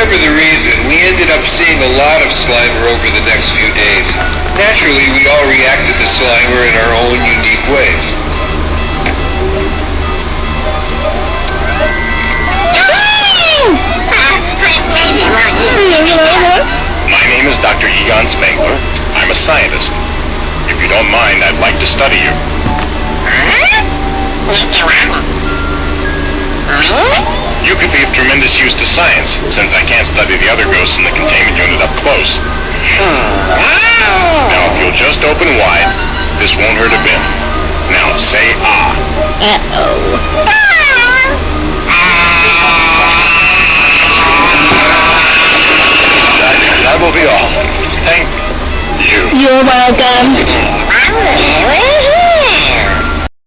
Whatever the reason, we ended up seeing a lot of Slimer over the next few days. Naturally, we all reacted to Slimer in our own unique ways. My name is Dr. Egon Spengler. I'm a scientist. If you don't mind, I'd like to study you. You could be of tremendous use to science, since I can't study the other ghosts in the containment unit up close. Now, if you'll just open wide, this won't hurt a bit. Now, say ah. That will be all. Thank you. You're welcome.